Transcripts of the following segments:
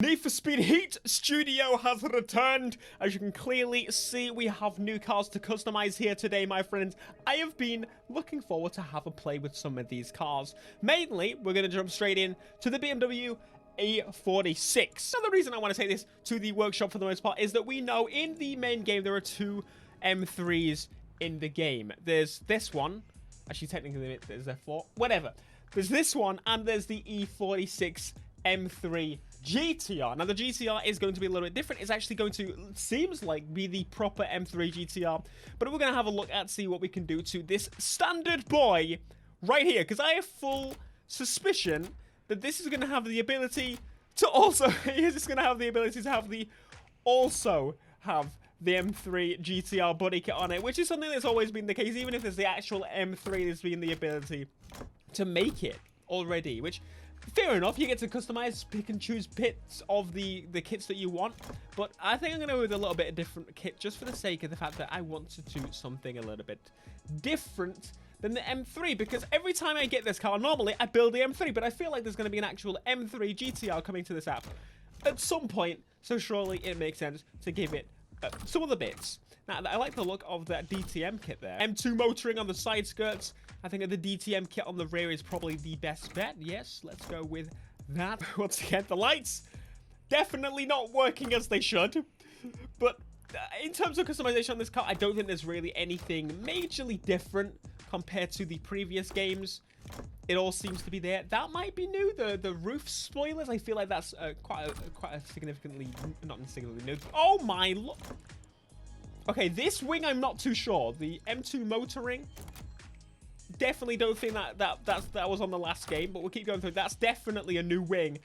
Need for Speed Heat Studio has returned. As you can clearly see, we have new cars to customize here today, my friends. I have been looking forward to have a play with some of these cars. Mainly, we're going to jump straight in to the BMW A46. Now, the reason I want to take this to the workshop for the most part is that we know in the main game there are two M3s in the game. There's this one. Actually, technically, there's F4. Whatever. There's this one, and there's the E46 M3 GTR. Now, the GTR is going to be a little bit different. It's actually going to, seems like, be the proper M3 GTR. But we're going to have a look at, see what we can do to this standard boy right here. Because I have full suspicion that this is going to have the ability to also, it's going to have the ability to have the, also have the M3 GTR body kit on it. Which is something that's always been the case. Even if there's the actual M3, there's been the ability to make it already. Which, fair enough, you get to customize, pick and choose bits of the kits that you want. But I think I'm going to go with a little bit of different kit just for the sake of the fact that I want to do something a little bit different than the M3. Because every time I get this car, normally I build the M3. But I feel like there's going to be an actual M3 GTR coming to this app at some point. So surely it makes sense to give it some other bits. Now, I like the look of that DTM kit there. M2 motoring on the side skirts. I think the DTM kit on the rear is probably the best bet. Yes, let's go with that. Once again, the lights definitely not working as they should. But in terms of customization on this car, I don't think there's really anything majorly different compared to the previous games. It all seems to be there. That might be new. The roof spoilers, I feel like that's quite a significantly, not significantly new. Oh my look. Okay, this wing I'm not too sure. The M2 motoring, definitely don't think that was on the last game, but we'll keep going through. That's definitely a new wing.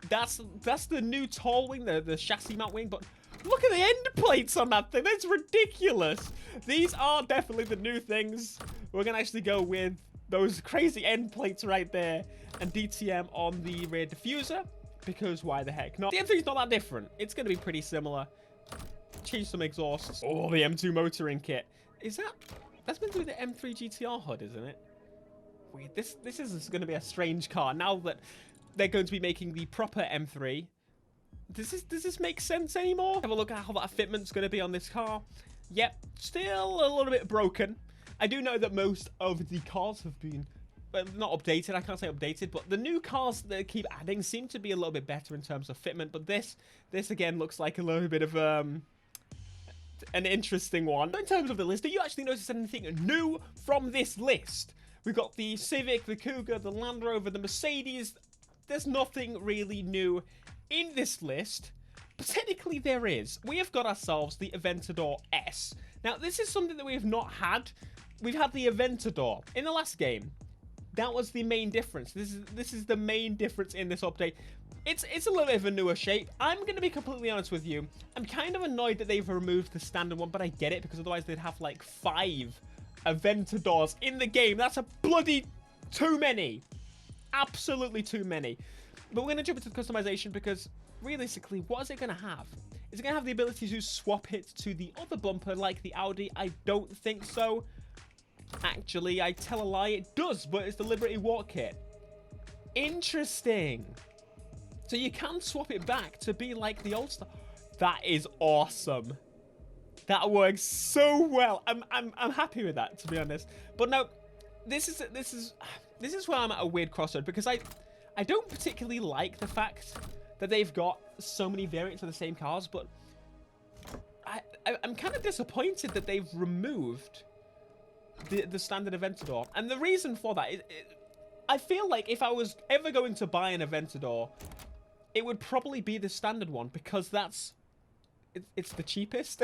That's the new tall wing, the chassis mount wing, but look at the end plates on that thing. That's ridiculous. These are definitely the new things. We're gonna actually go with those crazy end plates right there and DTM on the rear diffuser, because why the heck not? The M3 is not that different. It's gonna be pretty similar. Change some exhausts. Oh, the M2 motoring kit. Is that's meant to be the M3 GTR HUD, isn't it? Wait, this is going to be a strange car. Now that they're going to be making the proper M3, does this make sense anymore? Have a look at how that fitment's going to be on this car. Yep, still a little bit broken. I do know that most of the cars have been, well, not updated. I can't say updated, but the new cars that they keep adding seem to be a little bit better in terms of fitment. But this again looks like a little bit of an interesting one. In terms of the list, do you actually notice anything new from this list? We've got the Civic, the Cougar, the Land Rover, the Mercedes. There's nothing really new in this list, but technically there is. We have got ourselves the Aventador S. Now, this is something that we have not had. We've had the Aventador in the last game. That was the main difference. This is the main difference in this update. It's a little bit of a newer shape. I'm going to be completely honest with you. I'm kind of annoyed that they've removed the standard one, but I get it, because otherwise they'd have like 5 Aventadors in the game. That's a bloody too many. Absolutely too many. But we're going to jump into the customization, because realistically, what is it going to have? Is it going to have the ability to swap it to the other bumper like the Audi? I don't think so. Actually, I tell a lie, it does, but it's the Liberty Walk kit. Interesting. So you can swap it back to be like the old stuff. That is awesome. That works so well. I'm happy with that, to be honest. But no, this is where I'm at a weird crossroad, because I don't particularly like the fact that they've got so many variants of the same cars, but I'm kind of disappointed that they've removed the standard Aventador. And the reason for that is, I feel like if I was ever going to buy an Aventador, it would probably be the standard one, because it's the cheapest.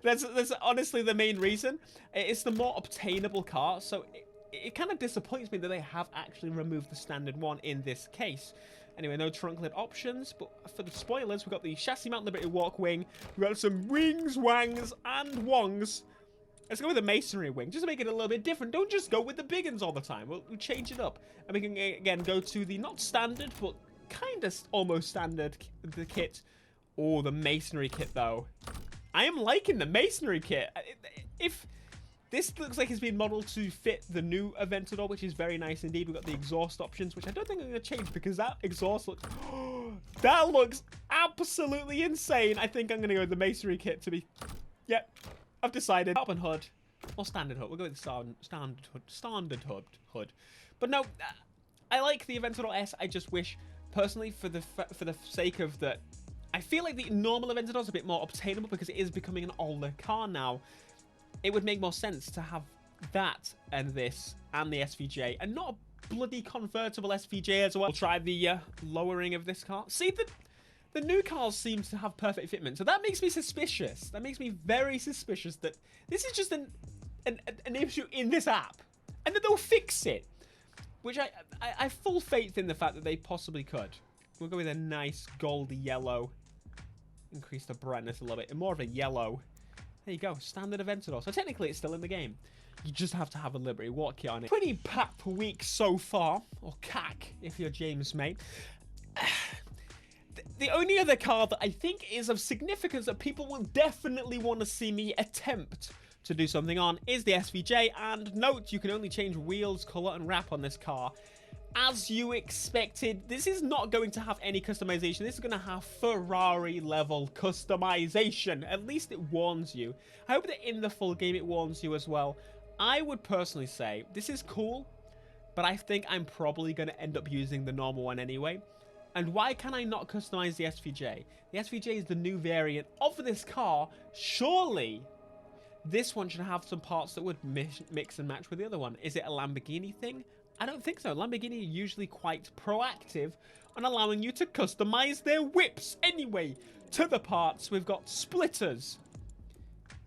that's honestly the main reason. It's the more obtainable car, so it kind of disappoints me that they have actually removed the standard one in this case. Anyway, no trunk lid options, but for the spoilers, we've got the chassis mount Liberty Walk wing. We've got some wings, wangs, and wongs. Let's go with the masonry wing, just to make it a little bit different. Don't just go with the big ones all the time. We'll change it up. And we can, again, go to the not standard, but kind of almost standard, the kit. Oh, the masonry kit, though. I am liking the masonry kit. If this looks like it's been modeled to fit the new Aventador, which is very nice indeed. We've got the exhaust options, which I don't think I'm going to change, because that exhaust looks... That looks absolutely insane. I think I'm going to go with the masonry kit to be... Yep, I've decided. Carbon hood or standard hood. We'll go with the standard hood. But no, I like the Aventador S. I just wish, personally, for the sake of that, I feel like the normal Aventador is a bit more obtainable because it is becoming an older car now. It would make more sense to have that and this and the SVJ and not a bloody convertible SVJ as well. We'll try the lowering of this car. See, the new cars seem to have perfect fitment, so that makes me suspicious. That makes me very suspicious that this is just an issue in this app and that they'll fix it, which I have full faith in the fact that they possibly could. We'll go with a nice goldy yellow. Increase the brightness a little bit and more of a yellow. There you go, standard Aventador. So technically it's still in the game. You just have to have a Liberty Walk kit on it. 20 pack per week so far, or CAC if you're James, mate. The only other car that I think is of significance that people will definitely want to see me attempt to do something on is the SVJ. And note, you can only change wheels, color, and wrap on this car. As you expected, this is not going to have any customization. This is going to have Ferrari level customization. At least it warns you. I hope that in the full game it warns you as well. I would personally say this is cool, but I think I'm probably going to end up using the normal one anyway. And why can I not customize the SVJ? The SVJ is the new variant of this car. Surely this one should have some parts that would mix and match with the other one. Is it a Lamborghini thing? I don't think so. Lamborghini are usually quite proactive on allowing you to customize their whips. Anyway, to the parts, we've got splitters.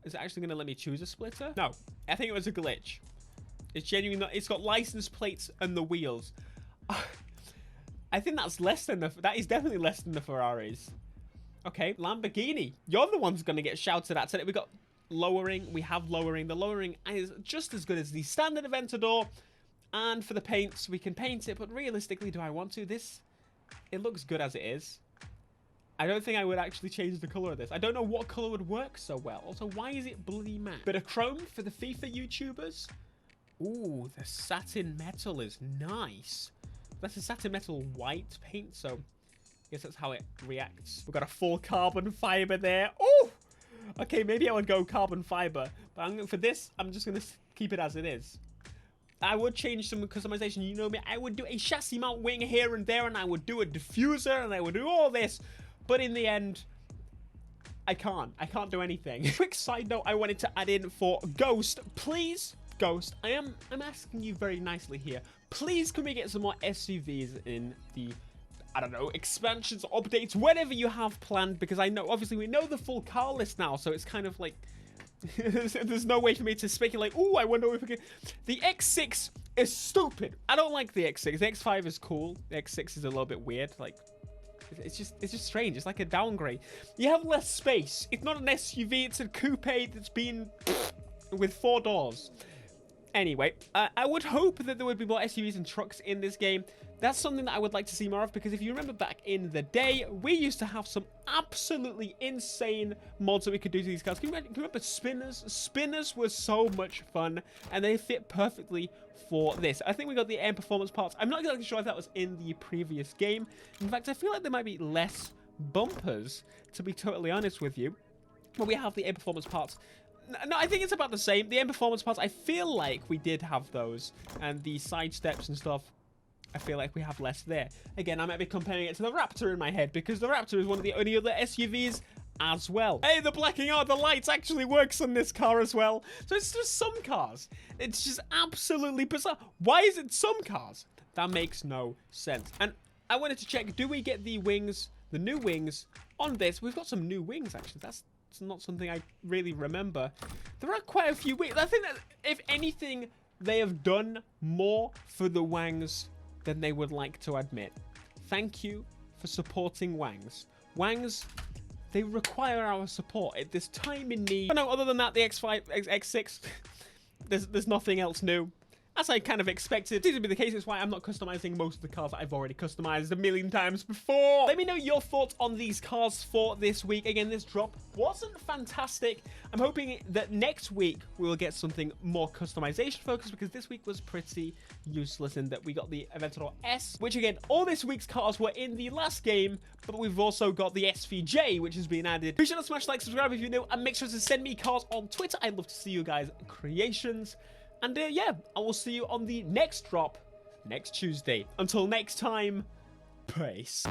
Is it actually going to let me choose a splitter? No, I think it was a glitch. It's genuinely not. It's got license plates and the wheels. I think that's less than the... That is definitely less than the Ferraris. Okay, Lamborghini. You're the one's going to get shouted at today. We got lowering. We have lowering. The lowering is just as good as the standard Aventador. And for the paints, we can paint it. But realistically, do I want to? It looks good as it is. I don't think I would actually change the color of this. I don't know what color would work so well. Also, why is it bloody matte? Bit of chrome for the FIFA YouTubers. Ooh, the satin metal is nice. That's a satin metal white paint, so I guess that's how it reacts. We've got a full carbon fiber there. Oh! Okay, maybe I would go carbon fiber. But for this, I'm just going to keep it as it is. I would change some customization. You know me, I would do a chassis mount wing here and there, and I would do a diffuser, and I would do all this. But in the end, I can't do anything. Quick side note I wanted to add in for Ghost. Please, Ghost, I'm asking you very nicely here. Please, can we get some more SUVs in the, I don't know, expansions, updates, whatever you have planned? Because I know, obviously, we know the full car list now, so it's kind of like, there's no way for me to speculate. Oh, I wonder if we can... The X6 is stupid. I don't like the X6. The X5 is cool. The X6 is a little bit weird. Like, it's just strange. It's like a downgrade. You have less space. It's not an SUV. It's a coupe that's been with 4 doors. Anyway, I would hope that there would be more SUVs and trucks in this game. That's something that I would like to see more of, because if you remember back in the day, we used to have some absolutely insane mods that we could do to these cars. Can you remember spinners? Spinners were so much fun, and they fit perfectly for this. I think we got the air performance parts. I'm not exactly sure if that was in the previous game. In fact, I feel like there might be less bumpers, to be totally honest with you. But we have the air performance parts. No, I think it's about the same. The air performance parts, I feel like we did have those. And the side steps and stuff, I feel like we have less there. Again, I might be comparing it to the Raptor in my head, because the Raptor is one of the only other SUVs as well. Hey, the blacking out the lights actually works on this car as well. So it's just some cars. It's just absolutely bizarre. Why is it some cars? That makes no sense. And I wanted to check, do we get the wings, the new wings on this? We've got some new wings, actually. That's not something I really remember. There are quite a few wings. I think that, if anything, they have done more for the Wangs than they would like to admit. Thank you for supporting Wangs. Wangs, they require our support at this time in need. But no, other than that, the X5, X6, there's nothing else new. as I kind of expected. Seems to be the case. It's why I'm not customizing most of the cars that I've already customized a million times before. Let me know your thoughts on these cars for this week. Again, this drop wasn't fantastic. I'm hoping that next week we will get something more customization focused, because this week was pretty useless in that we got the Aventador S, which again, all this week's cars were in the last game, but we've also got the SVJ, which has been added. Be sure to smash like, subscribe if you're new, and make sure to send me cars on Twitter. I'd love to see you guys' creations. And yeah, I will see you on the next drop next Tuesday. Until next time, peace.